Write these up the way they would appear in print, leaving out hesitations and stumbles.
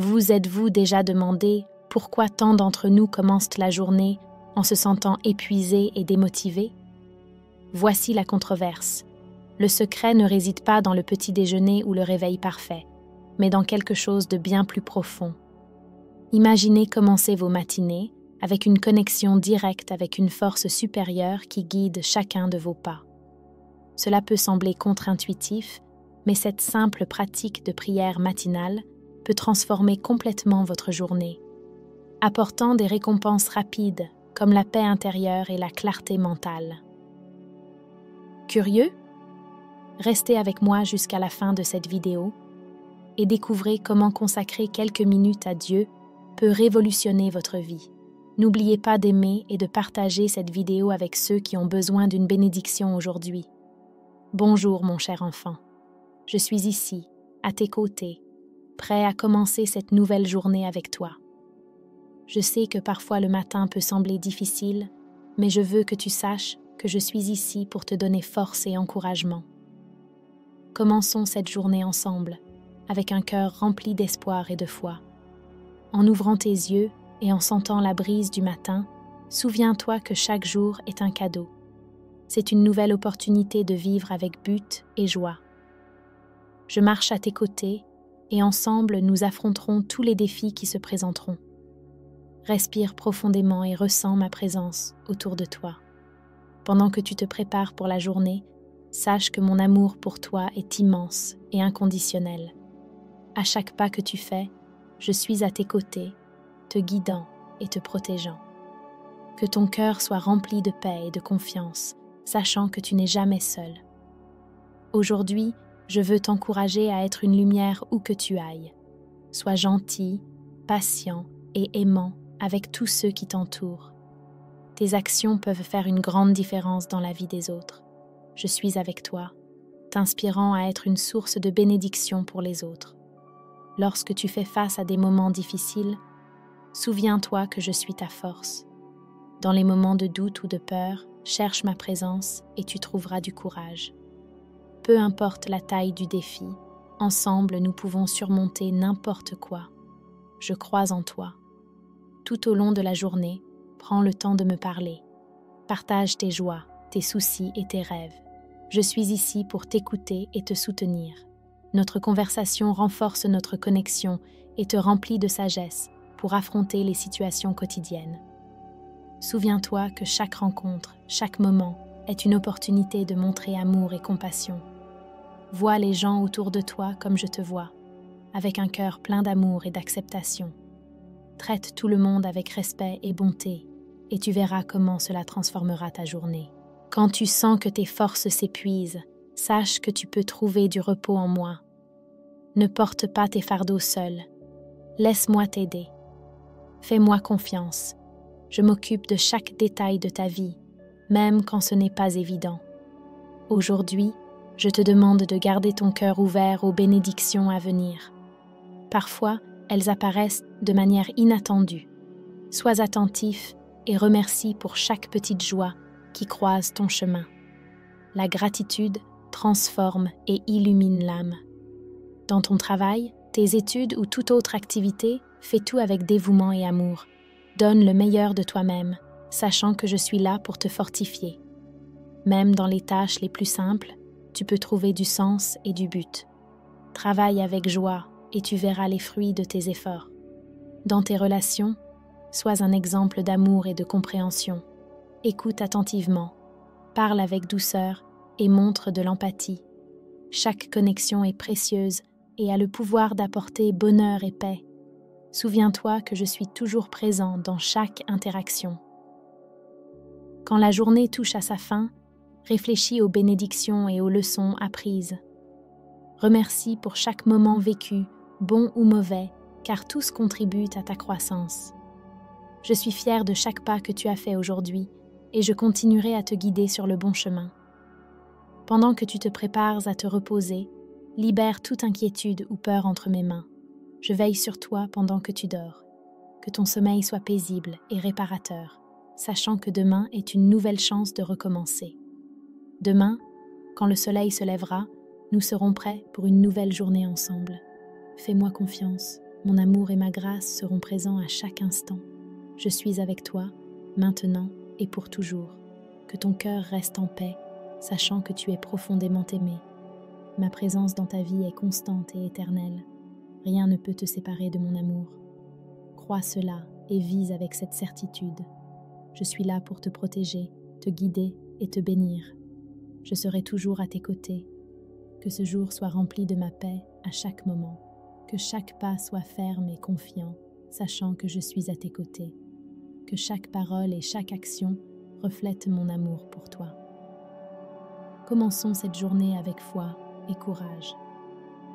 Vous êtes-vous déjà demandé pourquoi tant d'entre nous commencent la journée en se sentant épuisés et démotivés? Voici la controverse. Le secret ne réside pas dans le petit déjeuner ou le réveil parfait, mais dans quelque chose de bien plus profond. Imaginez commencer vos matinées avec une connexion directe avec une force supérieure qui guide chacun de vos pas. Cela peut sembler contre-intuitif, mais cette simple pratique de prière matinale peut transformer complètement votre journée, apportant des récompenses rapides comme la paix intérieure et la clarté mentale. Curieux? Restez avec moi jusqu'à la fin de cette vidéo et découvrez comment consacrer quelques minutes à Dieu peut révolutionner votre vie. N'oubliez pas d'aimer et de partager cette vidéo avec ceux qui ont besoin d'une bénédiction aujourd'hui. Bonjour mon cher enfant, je suis ici, à tes côtés, prêt à commencer cette nouvelle journée avec toi. Je sais que parfois le matin peut sembler difficile, mais je veux que tu saches que je suis ici pour te donner force et encouragement. Commençons cette journée ensemble, avec un cœur rempli d'espoir et de foi. En ouvrant tes yeux et en sentant la brise du matin, souviens-toi que chaque jour est un cadeau. C'est une nouvelle opportunité de vivre avec but et joie. Je marche à tes côtés et ensemble nous affronterons tous les défis qui se présenteront. Respire profondément et ressens ma présence autour de toi. Pendant que tu te prépares pour la journée, sache que mon amour pour toi est immense et inconditionnel. À chaque pas que tu fais, je suis à tes côtés, te guidant et te protégeant. Que ton cœur soit rempli de paix et de confiance, sachant que tu n'es jamais seul. Aujourd'hui, je veux t'encourager à être une lumière où que tu ailles. Sois gentil, patient et aimant avec tous ceux qui t'entourent. Tes actions peuvent faire une grande différence dans la vie des autres. Je suis avec toi, t'inspirant à être une source de bénédiction pour les autres. Lorsque tu fais face à des moments difficiles, souviens-toi que je suis ta force. Dans les moments de doute ou de peur, cherche ma présence et tu trouveras du courage. Peu importe la taille du défi, ensemble nous pouvons surmonter n'importe quoi. Je crois en toi. Tout au long de la journée, prends le temps de me parler. Partage tes joies, tes soucis et tes rêves. Je suis ici pour t'écouter et te soutenir. Notre conversation renforce notre connexion et te remplit de sagesse pour affronter les situations quotidiennes. Souviens-toi que chaque rencontre, chaque moment est une opportunité de montrer amour et compassion. Vois les gens autour de toi comme je te vois, avec un cœur plein d'amour et d'acceptation. Traite tout le monde avec respect et bonté, et tu verras comment cela transformera ta journée. Quand tu sens que tes forces s'épuisent, sache que tu peux trouver du repos en moi. Ne porte pas tes fardeaux seul. Laisse-moi t'aider. Fais-moi confiance. Je m'occupe de chaque détail de ta vie, même quand ce n'est pas évident. Aujourd'hui, je te demande de garder ton cœur ouvert aux bénédictions à venir. Parfois, elles apparaissent de manière inattendue. Sois attentif et remercie pour chaque petite joie qui croise ton chemin. La gratitude transforme et illumine l'âme. Dans ton travail, tes études ou toute autre activité, fais tout avec dévouement et amour. Donne le meilleur de toi-même, sachant que je suis là pour te fortifier. Même dans les tâches les plus simples, tu peux trouver du sens et du but. Travaille avec joie et tu verras les fruits de tes efforts. Dans tes relations, sois un exemple d'amour et de compréhension. Écoute attentivement, parle avec douceur et montre de l'empathie. Chaque connexion est précieuse et a le pouvoir d'apporter bonheur et paix. Souviens-toi que je suis toujours présent dans chaque interaction. Quand la journée touche à sa fin, réfléchis aux bénédictions et aux leçons apprises. Remercie pour chaque moment vécu, bon ou mauvais, car tous contribuent à ta croissance. Je suis fière de chaque pas que tu as fait aujourd'hui et je continuerai à te guider sur le bon chemin. Pendant que tu te prépares à te reposer, libère toute inquiétude ou peur entre mes mains. Je veille sur toi pendant que tu dors. Que ton sommeil soit paisible et réparateur, sachant que demain est une nouvelle chance de recommencer. Demain, quand le soleil se lèvera, nous serons prêts pour une nouvelle journée ensemble. Fais-moi confiance, Mon amour et ma grâce seront présents à chaque instant. Je suis avec toi, maintenant et pour toujours. Que ton cœur reste en paix, sachant que tu es profondément aimé. Ma présence dans ta vie est constante et éternelle. Rien ne peut te séparer de mon amour. Crois cela et vis avec cette certitude. Je suis là pour te protéger, te guider et te bénir. Je serai toujours à tes côtés. Que ce jour soit rempli de ma paix à chaque moment. Que chaque pas soit ferme et confiant, sachant que je suis à tes côtés. Que chaque parole et chaque action reflètent mon amour pour toi. Commençons cette journée avec foi et courage.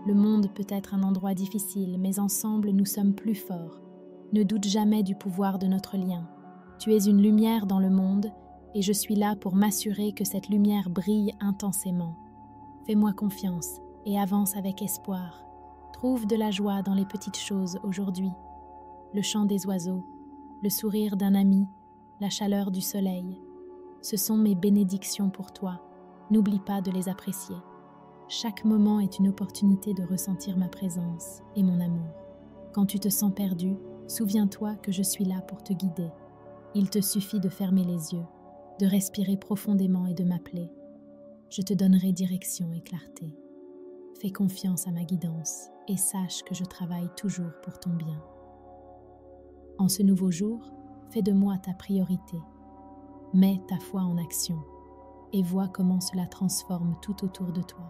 Le monde peut être un endroit difficile, mais ensemble nous sommes plus forts. Ne doute jamais du pouvoir de notre lien. Tu es une lumière dans le monde et je suis là pour m'assurer que cette lumière brille intensément. Fais-moi confiance et avance avec espoir. Trouve de la joie dans les petites choses aujourd'hui. Le chant des oiseaux, le sourire d'un ami, la chaleur du soleil. Ce sont mes bénédictions pour toi. N'oublie pas de les apprécier. Chaque moment est une opportunité de ressentir ma présence et mon amour. Quand tu te sens perdu, souviens-toi que je suis là pour te guider. Il te suffit de fermer les yeux, de respirer profondément et de m'appeler. Je te donnerai direction et clarté. Fais confiance à ma guidance et sache que je travaille toujours pour ton bien. En ce nouveau jour, fais de moi ta priorité. Mets ta foi en action et vois comment cela transforme tout autour de toi.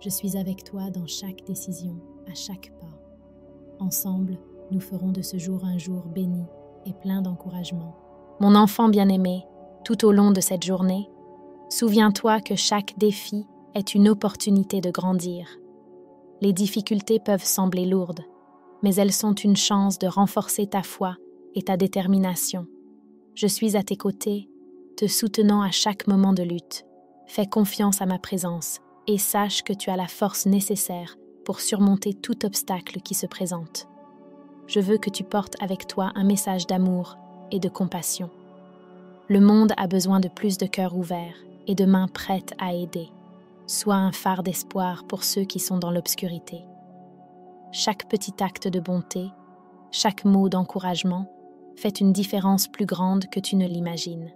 Je suis avec toi dans chaque décision, à chaque pas. Ensemble, nous ferons de ce jour un jour béni et plein d'encouragement. Mon enfant bien-aimé, tout au long de cette journée, souviens-toi que chaque défi est une opportunité de grandir. Les difficultés peuvent sembler lourdes, mais elles sont une chance de renforcer ta foi et ta détermination. Je suis à tes côtés, te soutenant à chaque moment de lutte. Fais confiance à ma présence et sache que tu as la force nécessaire pour surmonter tout obstacle qui se présente. Je veux que tu portes avec toi un message d'amour et de compassion. Le monde a besoin de plus de cœurs ouverts et de mains prêtes à aider. Sois un phare d'espoir pour ceux qui sont dans l'obscurité. Chaque petit acte de bonté, chaque mot d'encouragement fait une différence plus grande que tu ne l'imagines.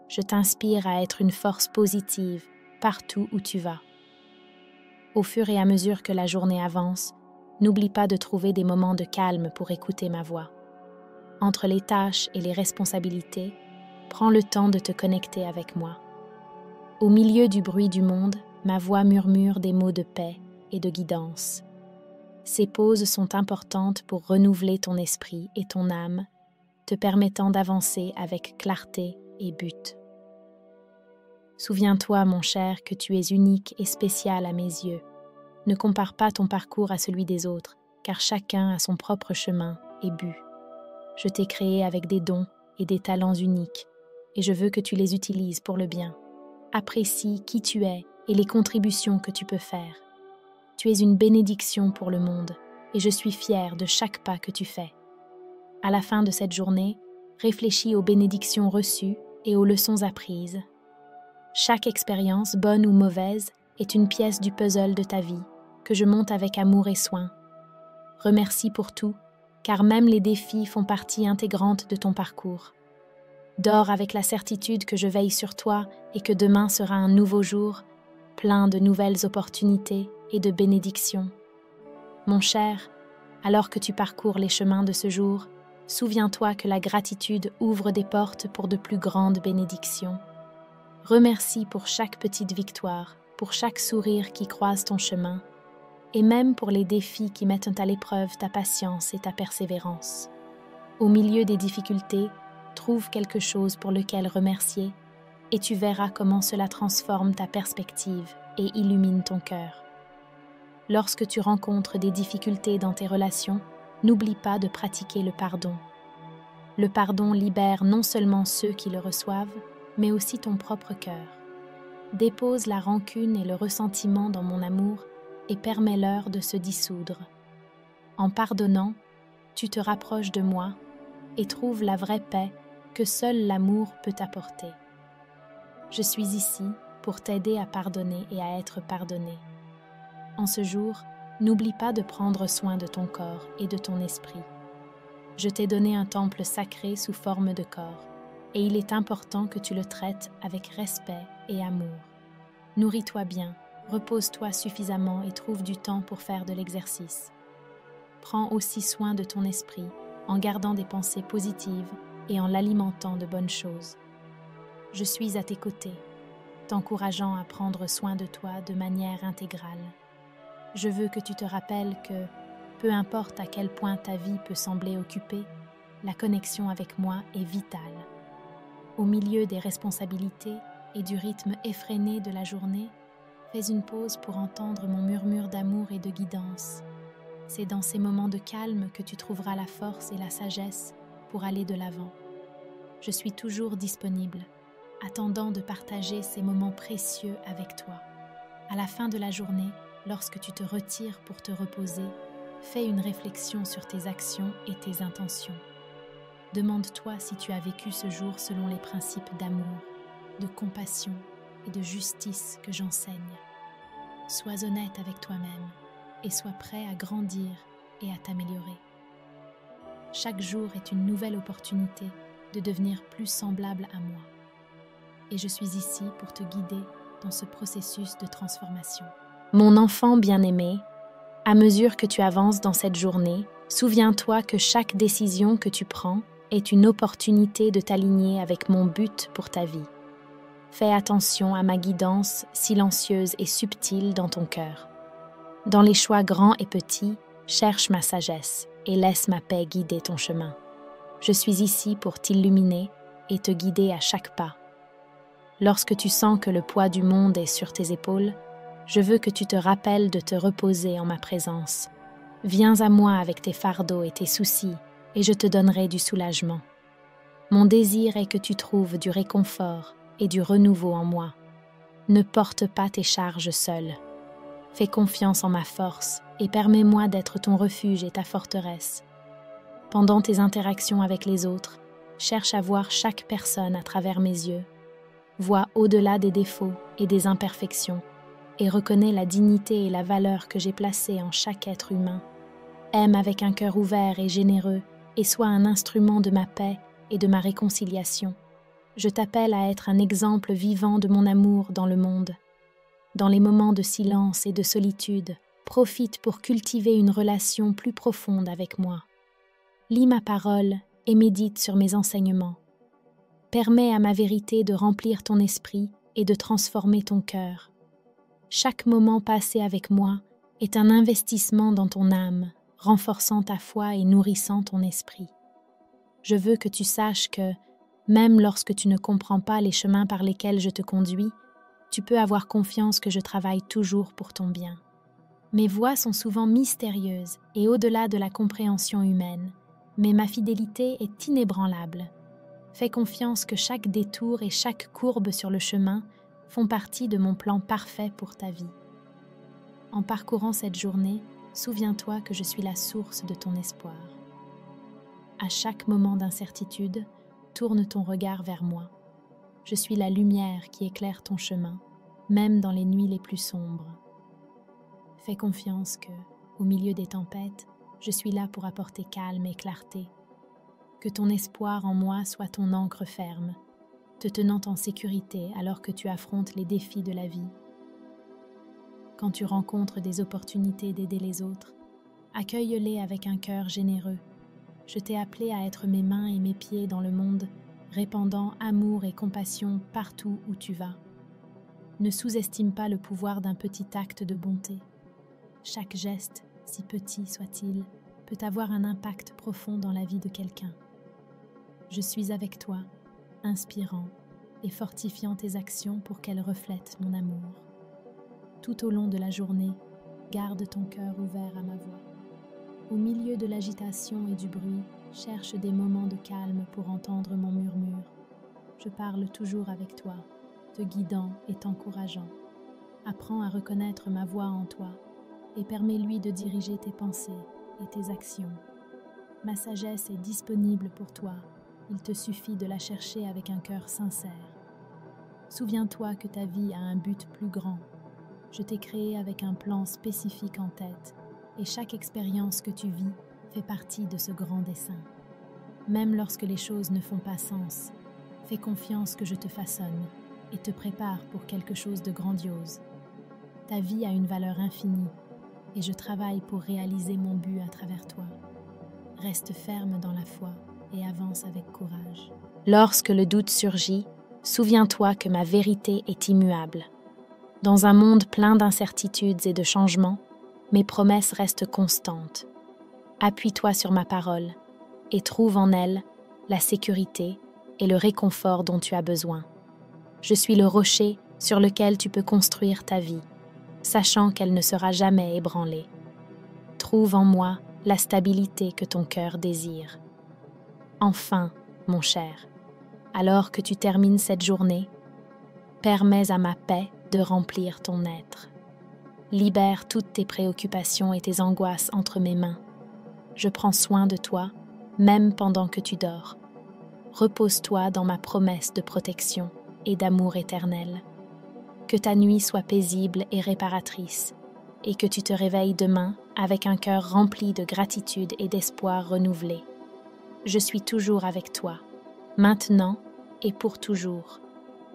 Je t'inspire à être une force positive partout où tu vas. Au fur et à mesure que la journée avance, n'oublie pas de trouver des moments de calme pour écouter ma voix. Entre les tâches et les responsabilités, prends le temps de te connecter avec moi. Au milieu du bruit du monde, ma voix murmure des mots de paix et de guidance. Ces pauses sont importantes pour renouveler ton esprit et ton âme, te permettant d'avancer avec clarté et but. Souviens-toi, mon cher, que tu es unique et spécial à mes yeux. Ne compare pas ton parcours à celui des autres, car chacun a son propre chemin et but. Je t'ai créé avec des dons et des talents uniques, et je veux que tu les utilises pour le bien. Apprécie qui tu es et les contributions que tu peux faire. Tu es une bénédiction pour le monde, et je suis fière de chaque pas que tu fais. À la fin de cette journée, réfléchis aux bénédictions reçues et aux leçons apprises. Chaque expérience, bonne ou mauvaise, est une pièce du puzzle de ta vie, que je monte avec amour et soin. Remercie pour tout, car même les défis font partie intégrante de ton parcours. Dors avec la certitude que je veille sur toi et que demain sera un nouveau jour, plein de nouvelles opportunités et de bénédictions. Mon cher, alors que tu parcours les chemins de ce jour, souviens-toi que la gratitude ouvre des portes pour de plus grandes bénédictions. Remercie pour chaque petite victoire, pour chaque sourire qui croise ton chemin, et même pour les défis qui mettent à l'épreuve ta patience et ta persévérance. Au milieu des difficultés, trouve quelque chose pour lequel remercier, et tu verras comment cela transforme ta perspective et illumine ton cœur. Lorsque tu rencontres des difficultés dans tes relations, n'oublie pas de pratiquer le pardon. Le pardon libère non seulement ceux qui le reçoivent, mais aussi ton propre cœur. Dépose la rancune et le ressentiment dans mon amour et permets-leur de se dissoudre. En pardonnant, tu te rapproches de moi et trouves la vraie paix que seul l'amour peut apporter. Je suis ici pour t'aider à pardonner et à être pardonné. En ce jour, N'oublie pas de prendre soin de ton corps et de ton esprit. Je t'ai donné un temple sacré sous forme de corps, et il est important que tu le traites avec respect et amour. Nourris-toi bien, repose-toi suffisamment et trouve du temps pour faire de l'exercice. Prends aussi soin de ton esprit en gardant des pensées positives et en l'alimentant de bonnes choses. Je suis à tes côtés, t'encourageant à prendre soin de toi de manière intégrale. Je veux que tu te rappelles que, peu importe à quel point ta vie peut sembler occupée, la connexion avec moi est vitale. Au milieu des responsabilités et du rythme effréné de la journée, fais une pause pour entendre mon murmure d'amour et de guidance. C'est dans ces moments de calme que tu trouveras la force et la sagesse pour aller de l'avant. Je suis toujours disponible, attendant de partager ces moments précieux avec toi. À la fin de la journée, lorsque tu te retires pour te reposer, fais une réflexion sur tes actions et tes intentions. Demande-toi si tu as vécu ce jour selon les principes d'amour, de compassion et de justice que j'enseigne. Sois honnête avec toi-même et sois prêt à grandir et à t'améliorer. Chaque jour est une nouvelle opportunité de devenir plus semblable à moi. Et je suis ici pour te guider dans ce processus de transformation. Mon enfant bien-aimé, à mesure que tu avances dans cette journée, souviens-toi que chaque décision que tu prends est une opportunité de t'aligner avec mon but pour ta vie. Fais attention à ma guidance silencieuse et subtile dans ton cœur. Dans les choix grands et petits, cherche ma sagesse et laisse ma paix guider ton chemin. Je suis ici pour t'illuminer et te guider à chaque pas. Lorsque tu sens que le poids du monde est sur tes épaules, je veux que tu te rappelles de te reposer en ma présence. Viens à moi avec tes fardeaux et tes soucis, et je te donnerai du soulagement. Mon désir est que tu trouves du réconfort et du renouveau en moi. Ne porte pas tes charges seul. Fais confiance en ma force et permets-moi d'être ton refuge et ta forteresse. Pendant tes interactions avec les autres, cherche à voir chaque personne à travers mes yeux. Vois au-delà des défauts et des imperfections et reconnais la dignité et la valeur que j'ai placées en chaque être humain. Aime avec un cœur ouvert et généreux et sois un instrument de ma paix et de ma réconciliation. Je t'appelle à être un exemple vivant de mon amour dans le monde. Dans les moments de silence et de solitude, profite pour cultiver une relation plus profonde avec moi. Lis ma parole et médite sur mes enseignements. Permets à ma vérité de remplir ton esprit et de transformer ton cœur. Chaque moment passé avec moi est un investissement dans ton âme, renforçant ta foi et nourrissant ton esprit. Je veux que tu saches que, même lorsque tu ne comprends pas les chemins par lesquels je te conduis, tu peux avoir confiance que je travaille toujours pour ton bien. Mes voies sont souvent mystérieuses et au-delà de la compréhension humaine, mais ma fidélité est inébranlable. Fais confiance que chaque détour et chaque courbe sur le chemin font partie de mon plan parfait pour ta vie. En parcourant cette journée, souviens-toi que je suis la source de ton espoir. À chaque moment d'incertitude, tourne ton regard vers moi. Je suis la lumière qui éclaire ton chemin, même dans les nuits les plus sombres. Fais confiance que, au milieu des tempêtes, je suis là pour apporter calme et clarté. Que ton espoir en moi soit ton ancre ferme, te tenant en sécurité alors que tu affrontes les défis de la vie. Quand tu rencontres des opportunités d'aider les autres, accueille-les avec un cœur généreux. Je t'ai appelé à être mes mains et mes pieds dans le monde, répandant amour et compassion partout où tu vas. Ne sous-estime pas le pouvoir d'un petit acte de bonté. Chaque geste, si petit soit-il, peut avoir un impact profond dans la vie de quelqu'un. Je suis avec toi, inspirant et fortifiant tes actions pour qu'elles reflètent mon amour. Tout au long de la journée, garde ton cœur ouvert à ma voix. Au milieu de l'agitation et du bruit, cherche des moments de calme pour entendre mon murmure. Je parle toujours avec toi, te guidant et t'encourageant. Apprends à reconnaître ma voix en toi et permets-lui de diriger tes pensées et tes actions. Ma sagesse est disponible pour toi. Il te suffit de la chercher avec un cœur sincère. Souviens-toi que ta vie a un but plus grand. Je t'ai créé avec un plan spécifique en tête et chaque expérience que tu vis fait partie de ce grand dessein. Même lorsque les choses ne font pas sens, fais confiance que je te façonne et te prépare pour quelque chose de grandiose. Ta vie a une valeur infinie et je travaille pour réaliser mon but à travers toi. Reste ferme dans la foi et avance avec courage. Lorsque le doute surgit, souviens-toi que ma vérité est immuable. Dans un monde plein d'incertitudes et de changements, mes promesses restent constantes. Appuie-toi sur ma parole et trouve en elle la sécurité et le réconfort dont tu as besoin. Je suis le rocher sur lequel tu peux construire ta vie, sachant qu'elle ne sera jamais ébranlée. Trouve en moi la stabilité que ton cœur désire. Enfin, mon cher, alors que tu termines cette journée, permets à ma paix de remplir ton être. Libère toutes tes préoccupations et tes angoisses entre mes mains. Je prends soin de toi, même pendant que tu dors. Repose-toi dans ma promesse de protection et d'amour éternel. Que ta nuit soit paisible et réparatrice, et que tu te réveilles demain avec un cœur rempli de gratitude et d'espoir renouvelé. Je suis toujours avec toi, maintenant et pour toujours.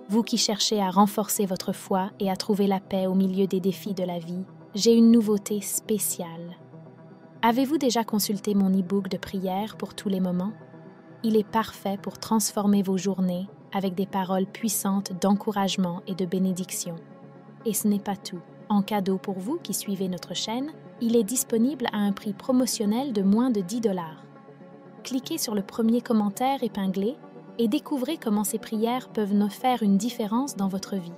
Vous qui cherchez à renforcer votre foi et à trouver la paix au milieu des défis de la vie, j'ai une nouveauté spéciale. Avez-vous déjà consulté mon e-book de prière pour tous les moments? Il est parfait pour transformer vos journées avec des paroles puissantes d'encouragement et de bénédiction. Et ce n'est pas tout. En cadeau pour vous qui suivez notre chaîne, il est disponible à un prix promotionnel de moins de 10 $. Cliquez sur le premier commentaire épinglé et découvrez comment ces prières peuvent nous faire une différence dans votre vie.